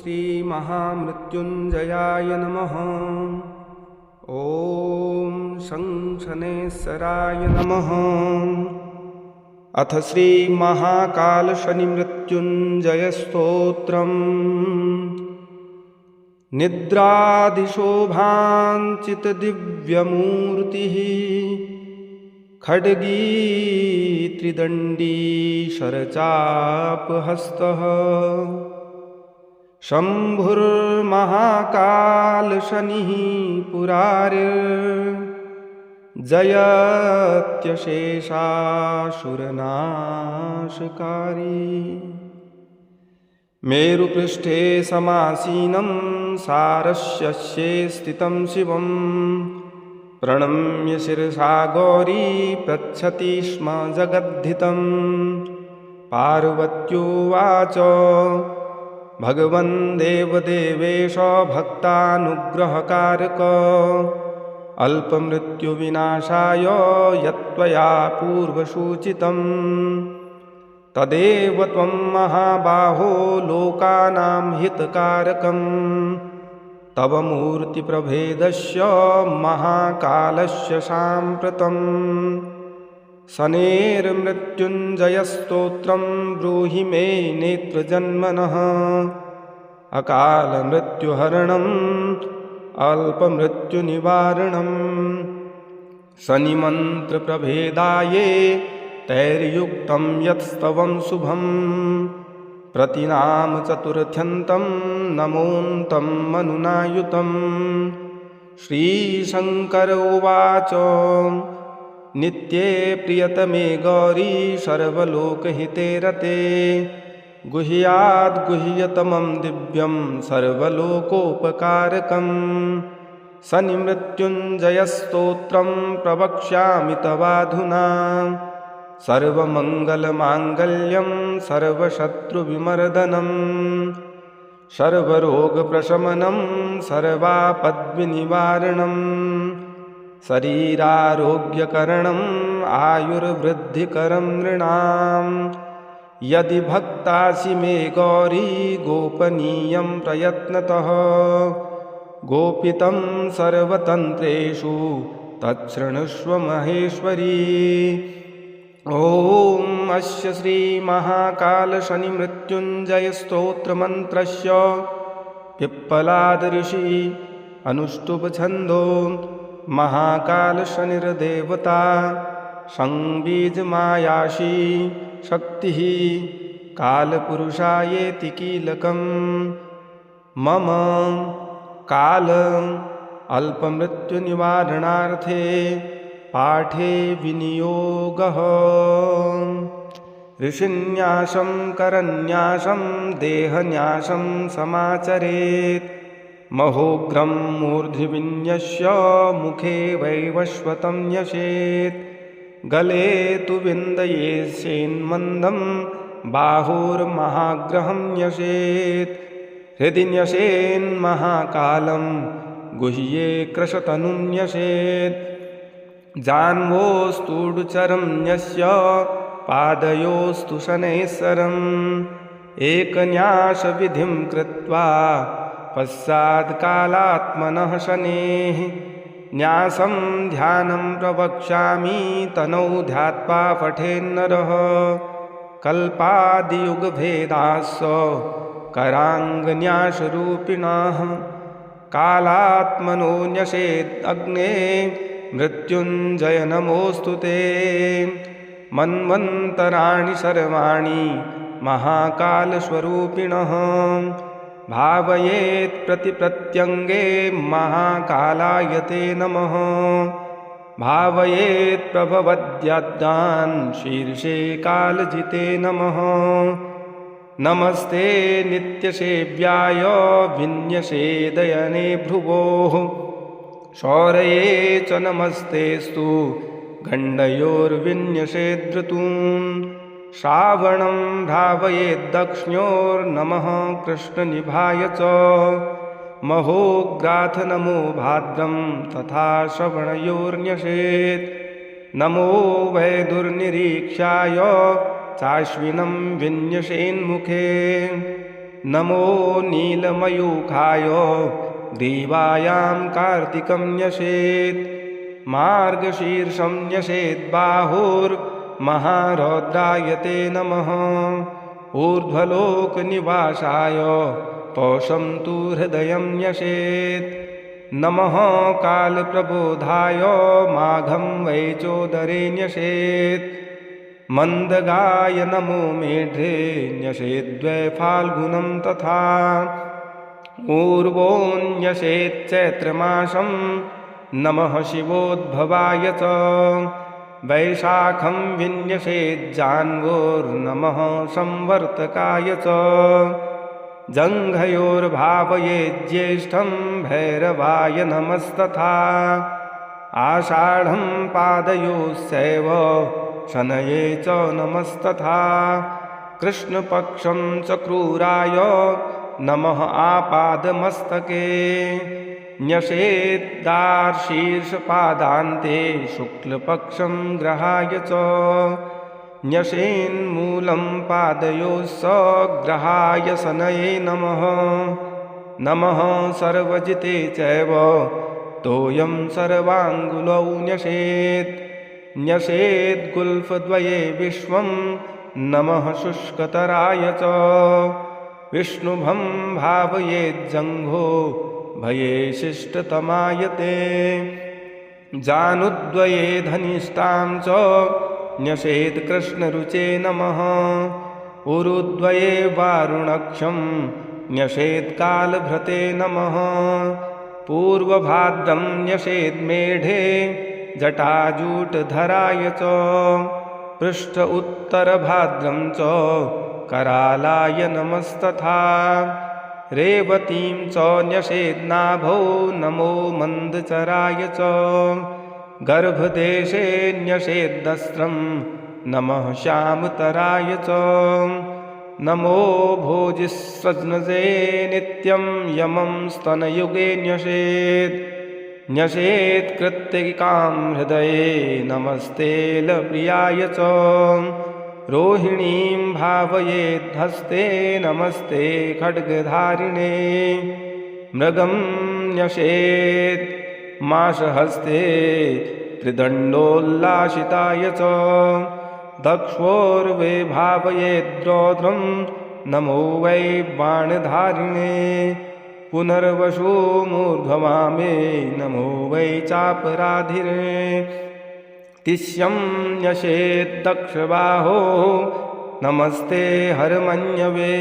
श्रीमहामृत्युञ्जयाय नमः। ॐ शं शनेश्वराय नमः। अथ श्रीमहाकालशनिमृत्युञ्जयस्तोत्रम्। निद्रादिशोभाञ्चितदिव्यमूर्तिः खड्गी त्रिदण्डी शरचापहस्तः शम्भुर्महाकालशनिः पुरारिर्जयत्यशेषासुरनाशकारी। मेरुपृष्ठे समासीनं सारस्ये स्थितं शिवं प्रणम्य शिरसा गौरी पृच्छति स्म जगद्धितं। पार्वत्युवाच भगवन् देवदेवेश भक्तानुग्रहकारक अल्पमृत्युविनाशाय यत्त्वया पूर्वसूचितं तदेव त्वं महाबाहो लोकानां हितकारकं। तव मूर्तिप्रभेदस्य महाकालस्य साम्प्रतं शनेर्मृत्युञ्जयस्तोत्रं ब्रूहि मे नेत्रजन्मनः। अकालमृत्युहरणम् अल्पमृत्युनिवारणं शनिमन्त्रप्रभेदाये तैर्युक्तं यत्स्तवं शुभं। प्रतिनाम चतुर्थ्यन्तं नमोऽन्तं मनुनायुतं। श्रीशङ्कर उवाच नित्ये प्रियतमे गौरी सर्वलोकहिते रते गुह्याद्गुह्यतमं दिव्यं सर्वलोकोपकारकं। शनिमृत्युञ्जयस्तोत्रं प्रवक्ष्यामि तवाधुना। सर्वमङ्गलमाङ्गल्यं सर्वशत्रुविमर्दनं सर्वरोगप्रशमनं सर्वापद्विनिवारणं शरीरारोग्यकरणम् आयुर्वृद्धिकरं नृणाम्। यदि भक्तासि मे गौरी गोपनीयं प्रयत्नतः गोपितं सर्वतन्त्रेषु तच्छृणुष्व महेश्वरी। ॐ अस्य श्रीमहाकालशनिमृत्युञ्जयस्तोत्रमन्त्रस्य पिप्पलादऋषि अनुष्टुप्छन्दो। महाकालशनिर्देवता संबीजमायाशी शक्तिः कालपुरुषायेति कीलकं। मम काल अल्पमृत्युनिवारणार्थे पाठे विनियोगः। ऋषिन्यासं करन्यासं देहन्यासं समाचरेत्। महोग्रं मूर्ध्निविन्यस्य मुखे वैवस्वतं न्यसेत्। गले तु विन्दयेत्सेन्मन्दं बाहुर्महाग्रहं न्यसेत्। हृदि न्यसेन्महाकालं गुह्ये कृशतनुं न्यसेत्। जान्वोस्तूडुचरं न्यस्य पादयोस्तु शनैस्सरम्। एकन्यासविधिं कृत्वा पश्चात्कालात्मनः शनेः। न्यासं ध्यानं प्रवक्ष्यामि तनौ ध्यात्वा पठेन्नरः। कल्पादियुगभेदास्स कराङ्गन्यासरूपिणः। कालात्मनो न्यसेदग्ने मृत्युञ्जय नमोऽस्तु ते। मन्वन्तराणि सर्वाणि महाकालस्वरूपिणः। भावयेत् प्रतिप्रत्यङ्गे महाकालाय ते नमः। भावयेत् प्रभवद्याद्यान् शीर्षे कालजिते नमः। नमस्ते नित्यसेव्याय विन्यसेदयने भ्रुवोः। शौर्ये च नमस्तेस्तु गण्डयोर्विन्यसेद्धृतून्। श्रावणं भावयेद्दक्ष्ण्योर्नमः कृष्णनिभाय च। महोग्राथ नमो भाद्रं तथा श्रवणयोर्न्यसेत्। नमो वैदुर्निरीक्षाय चाश्विनं विन्यसेन्मुखे। नमो नीलमयूखाय ग्रीवायां कार्तिकं न्यसेत् मार्गशीर्षं न्यसेत् बाहुर्महारौद्राय ते नमः ऊर्ध्वलोकनिवासाय पौषं तु हृदयं न्यसेत् नमः कालप्रबोधाय माघं वै चोदरे न्यसेत् मन्दगाय नमो मेढ्रे न्यसेद्वै फाल्गुनं तथा ऊर्वोऽन्यसेत् चैत्रमासं नमः शिवोद्भवाय च वैशाखं विन्यसेज्जान्वोर्नमः संवर्तकाय च जङ्घयोर्भावयेज्येष्ठं भैरवाय नमस्तथा आषाढं पादयोस्सैव शनये च नमस्तथा कृष्णपक्षं च क्रूराय नमः आपादमस्तके न्यसेद्दार्शीर्षपादान्ते शुक्लपक्षं ग्रहाय च न्यसेन्मूलं पादयोस्सग्रहाय शनये नमः नमः सर्वजिते चैव तोयं सर्वाङ्गुलौ न्यसेत् न्यसेद्गुल्फद्वये विश्वं नमः शुष्कतराय च विष्णुभं भावयेज्जङ्घो भये शिष्टतमाय ते जानुद्वये धनिष्ठां च न्यसेत् कृष्णरुचे नमः उरुद्वये वारुणक्षं न्यसेत्कालभृते नमः पूर्वभाद्रं न्यसेद्मेढे जटाजूटधराय च पृष्ठ उत्तरभाद्रं च करालाय नमस्तथा रेवतीं च न्यसेन्नाभौ नमो मन्दचराय च गर्भदेशे न्यसेद्दस्त्रं नमः श्यामतराय च नमो भोजिस्वज्नजे नित्यं यमं स्तनयुगे न्यसेत्कृत्तिकां हृदये नमस्तेलप्रियाय च रोहिणीं भावयेद्धस्ते नमस्ते खड्गधारिणे मृगं न्यसेत् माशहस्ते त्रिदण्डोल्लासिताय च दक्षोर्वे भावयेद्रौद्रं नमो वै बाणधारिणे पुनर्वशोमूर्ध्वमामे नमो वै चापराधिरे तिष्यं न्यसेद्दक्षबाहो नमस्ते हरमन्यवे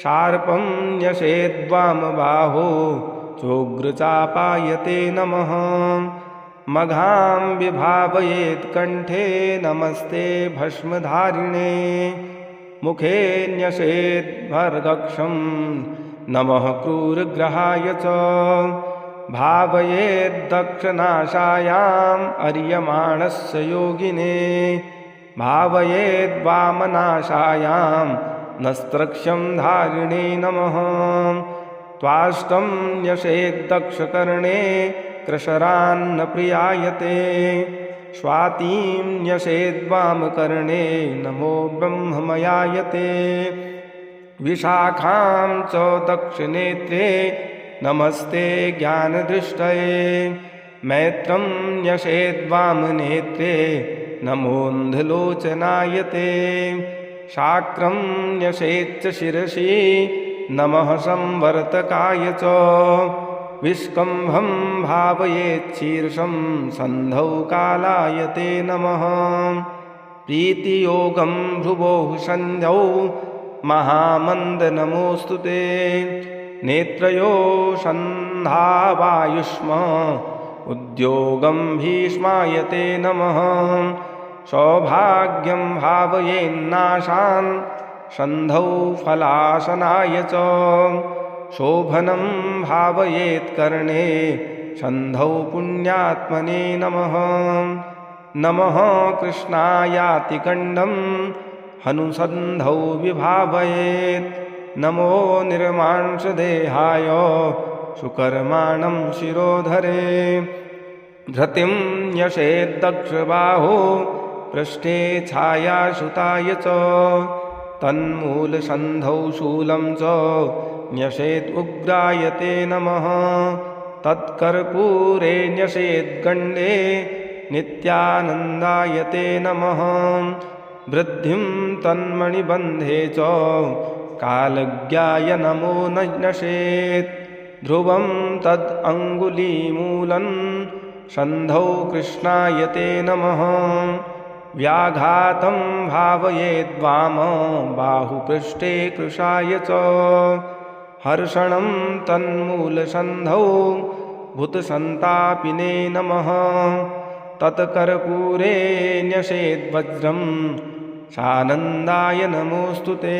शार्पं न्यसेद्वामबाहो चोग्रचापायते नमः मघां विभावयेत्कण्ठे नमस्ते भस्मधारिणे मुखे न्यसेद्भर्गक्षं नमः क्रूरग्रहाय च भावयेद्दक्षनाशायाम् अर्यमाणस्य योगिने भावयेद्वामनाशायां नस्त्रक्ष्यं धारिणे नमः त्वाष्टं न्यसेद्दक्षकर्णे कृशरान्नप्रियायते स्वातीं न्यसेद्वामकर्णे नमो ब्रह्ममयायते विशाखां च दक्षिणेत्रे नमस्ते ज्ञानदृष्टये मैत्रं न्यसेद्वामनेत्रे नमोऽन्धलोचनायते शाक्रं न्यसेच्च शिरसि नमः संवर्तकाय च विष्कम्भं भावयेच्छीर्षं सन्धौ कालायते नमः प्रीतियोगं भ्रुवोः सन्ध्यौ महामन्दनमोऽस्तु ते नेत्रयो सन्धावायुष्म उद्योगं भीष्मायते नमः सौभाग्यं भावयेन्नाशान् सन्धौ फलासनाय च शोभनं भावयेत्कर्णे सन्धौ पुण्यात्मने नमः नमः कृष्णायातिकण्डं हनुसन्धौ विभावयेत् नमो निर्मांसदेहाय सुकर्माणं शिरोधरे धृतिं न्यसेद्दक्षबाहो पृष्ठे छायासुताय च तन्मूलसन्धौ शूलं च न्यसेत् उग्राय ते नमः तत्कर्पूरे न्यसेद्गण्डे नित्यानन्दाय ते नमः वृद्धिं तन्मणिबन्धे च कालज्ञाय नमो नश्येत् ध्रुवं तद् अङ्गुलीमूलं सन्धौ कृष्णाय ते नमः व्याघातं भावयेद्वाम बाहुपृष्ठे कृशाय च हर्षणं तन्मूलसन्धौ भूतसन्तापिने नमः तत्कर्पूरे न्यसेद्वज्रं सानन्दाय नमोऽस्तु ते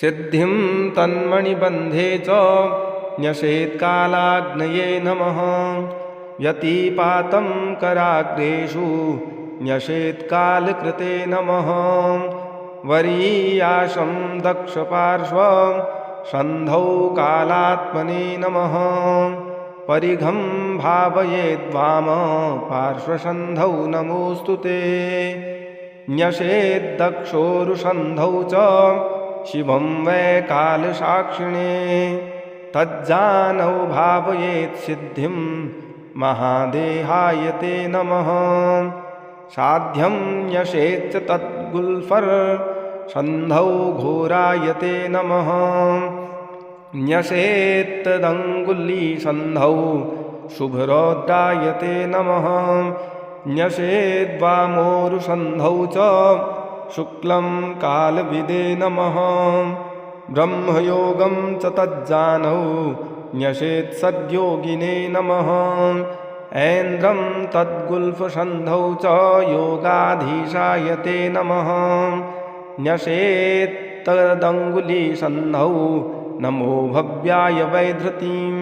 सिद्धिं तन्मणिबन्धे च न्यसेत्कालाग्नये नमः व्यतिपातं कराग्रेषु न्यसेत्कालकृते नमः वरीयाशं दक्षपार्श्वं सन्धौ कालात्मने नमः परिघं भावयेद्वाम पार्श्वसन्धौ नमोऽस्तु ते न्यसेद्दक्षोरुसन्धौ च शिवं वैकालसाक्षिणे तज्जानौ भावयेत् सिद्धिं महादेहाय ते नमः साध्यं न्यसेच्च तद्गुल्फर् सन्धौ घोराय ते नमः न्यसेत्तदङ्गुलीसन्धौ शुभरौद्राय ते नमः न्यसेद्वामोरुसन्धौ च शुक्लं कालविदे नमः ब्रह्मयोगं च तज्जानौ न्यसेत्सद्योगिने नमः ऐन्द्रं तद्गुल्फसन्धौ च योगाधीशाय ते नमः न्यसेत्तदङ्गुलीसन्धौ नमो भव्याय वैधृतिं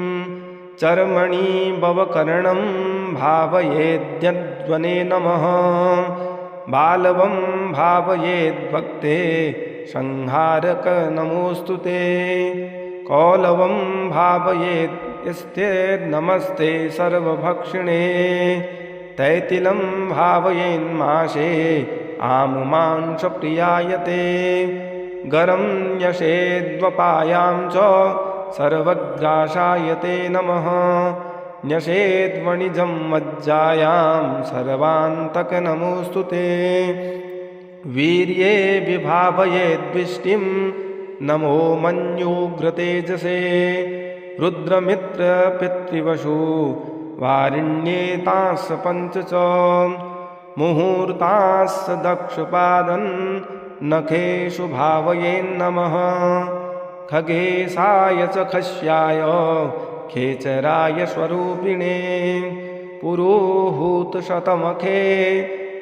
चर्मणि भवकर्णं भावयेद्यद्वने नमः बालवं भावयेद्भक्ते संहारक नमोऽस्तु ते कौलवं भावयेद्स्ते नमस्ते सर्वभक्षिणे तैतिलं भावयेन्माशे आमुमांसप्रियाय ते गरं न्यसेद्वपायां च सर्वग्रासाय ते नमः न्यसेद्वणिजं मज्जायां सर्वान्तक नमोऽस्तु ते वीर्ये विभावयेद्विष्टिं नमो मन्योग्रतेजसे रुद्रमित्रपितृवशु वारिण्येतास् पञ्च च मुहूर्तास् दक्षपादन् नखेषु भावयेन्नमः खगेशाय च खस्याय खेचराय स्वरूपिणे पुरोहूतशतमखे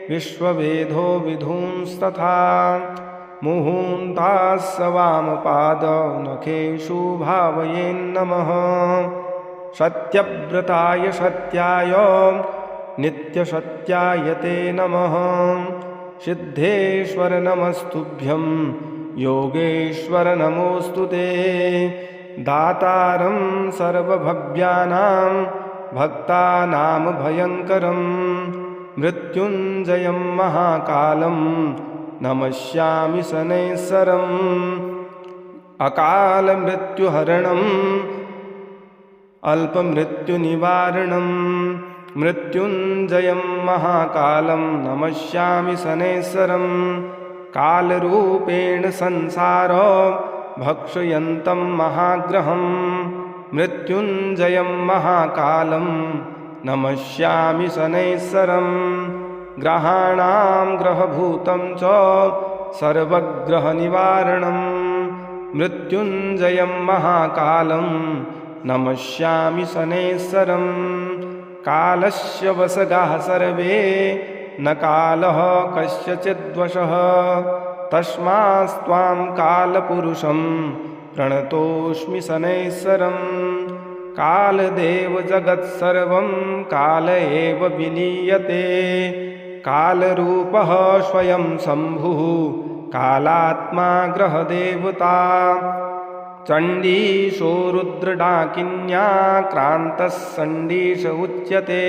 विश्ववेधो विधूंस्तथा मुहून्तास् वामपादनखेषु भावयेन्नमः सत्यव्रताय सत्याय नित्यसत्याय ते नमः सिद्धेश्वर नमस्तुभ्यं योगेश्वर नमोऽस्तु ते दातारं सर्वभव्यानां भक्तानां भयङ्करं मृत्युञ्जयं महाकालं नमस्यामि शनैश्वरम् अकालमृत्युहरणम् अल्पमृत्युनिवारणं मृत्युञ्जयं महाकालं नमस्यामि शनैश्वरं कालरूपेण संसार भक्षयन्तं महाग्रहं मृत्युञ्जयं महाकालं नमस्यामि शनैश्वरं ग्रहाणां ग्रहभूतं च सर्वग्रहनिवारणं मृत्युञ्जयं महाकालं नमस्यामि शनैश्वरं कालस्य वशगाः सर्वे न कालः कस्यचिद्वशः तस्मास्त्वां कालपुरुषं प्रणतोऽस्मि शनैश्वरं कालदेव जगत्सर्वं काल एव विलीयते कालरूपः स्वयं शम्भुः कालात्मा ग्रहदेवता चण्डीशो रुद्रडाकिन्याक्रान्तः सण्डीश उच्यते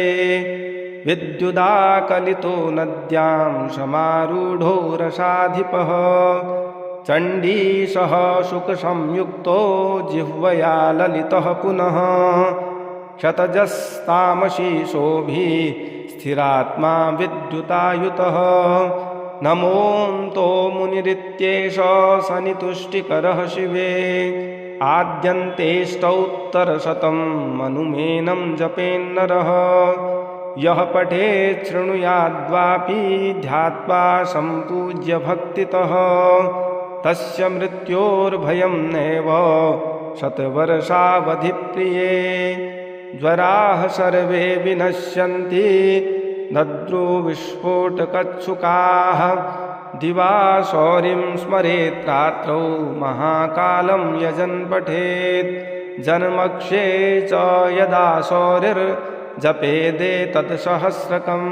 विद्युदाकलितो नद्यां समारूढो रसाधिपः चण्डीशः शुकसंयुक्तो जिह्वया ललितः पुनः क्षतजस्तामशीशोभिः स्थिरात्मा विद्युतायुतः नमोऽन्तो मुनिरित्येष सनितुष्टिकरः शिवे आद्यन्तेष्टोत्तरशतं मनुमेनं जपेन्नरः यः पठेत् शृणुयाद्वापि ध्यात्वा सम्पूज्य भक्तितः तस्य मृत्योर्भयं नैव शतवर्षावधिप्रिये ज्वराः सर्वे विनश्यन्ति दद्रुविस्फोटकत्सुकाः दिवा शौरिं स्मरेत् रात्रौ महाकालं यजन् पठेत् जन्मक्षे च यदा शौरिर्जपेदेतत्सहस्रकं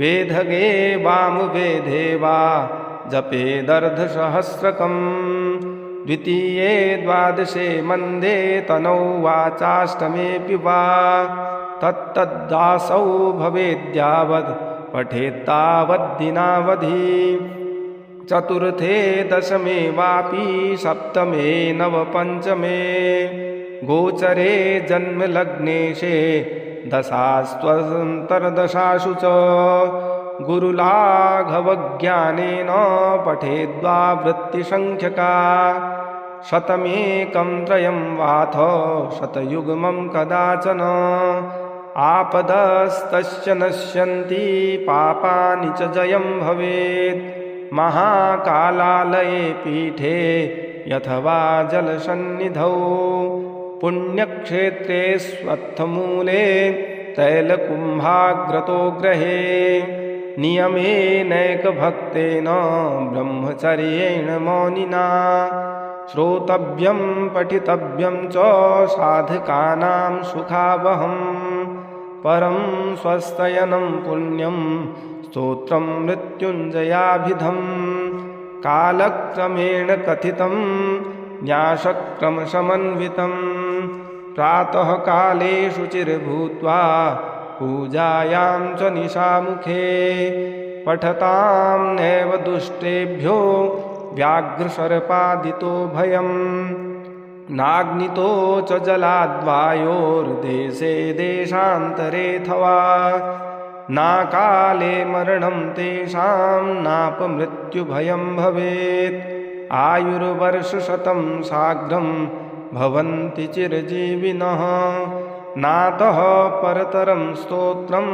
वेधगे वामवेधे वा जपेदर्धसहस्रकम् द्वितीये द्वादशे मन्दे तनौ वाचाष्टमेऽपि वा तत्तद्दासौ भवेद्यावद् पठेत्तावद्दिनावधि चतुर्थे दशमे वापि सप्तमे नवपञ्चमे गोचरे जन्मलग्नेशे दशास्त्वन्तर्दशासु च गुरुलाघवज्ञानेन पठेद्वा वृत्तिसङ्ख्यका शतमेकं त्रयं वाथ शतयुग्मं कदाचन आपदस्तस्य नश्यन्ति पापानि च जयं भवेत् महाकालालये पीठे यथवा जलसन्निधौ पुण्यक्षेत्रे स्वत्थमूले तैलकुम्भाग्रतो ग्रहे नियमेनैकभक्तेन ब्रह्मचर्येण मौनिना श्रोतव्यं पठितव्यं च साधकानां सुखावहम् परं स्वस्तयनं पुण्यं स्तोत्रं मृत्युञ्जयाभिधं कालक्रमेण कथितं न्यासक्रमसमन्वितं प्रातः काले शुचिर्भूत्वा पूजायां च निशामुखे पठतां नैव दुष्टेभ्यो व्याघ्रसर्पादितो भयं नाग्नितो च जलाद्वायोर्देशे देशान्तरेऽथवा नाकाले मरणं तेषां नापमृत्युभयं भवेत् आयुर्वर्षशतं साग्रं भवन्ति चिरजीविनः नातः परतरं स्तोत्रं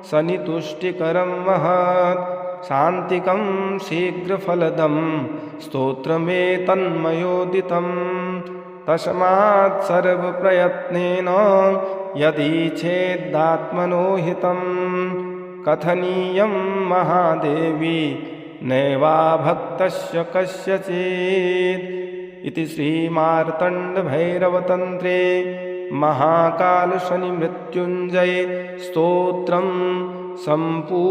सनितुष्टिकरं महत् शान्तिकं शीघ्रफलदं स्तोत्रमेतन्मयोदितं तस्मात् सर्वप्रयत्नेन यदीच्छेदात्मनो हितं कथनीयं महादेवी नैवा भक्तस्य कस्यचित् इति श्रीमार्तण्डभैरवतन्त्रे महाकालशनिमृत्युञ्जय स्तोत्रं सम्पूर्णम्।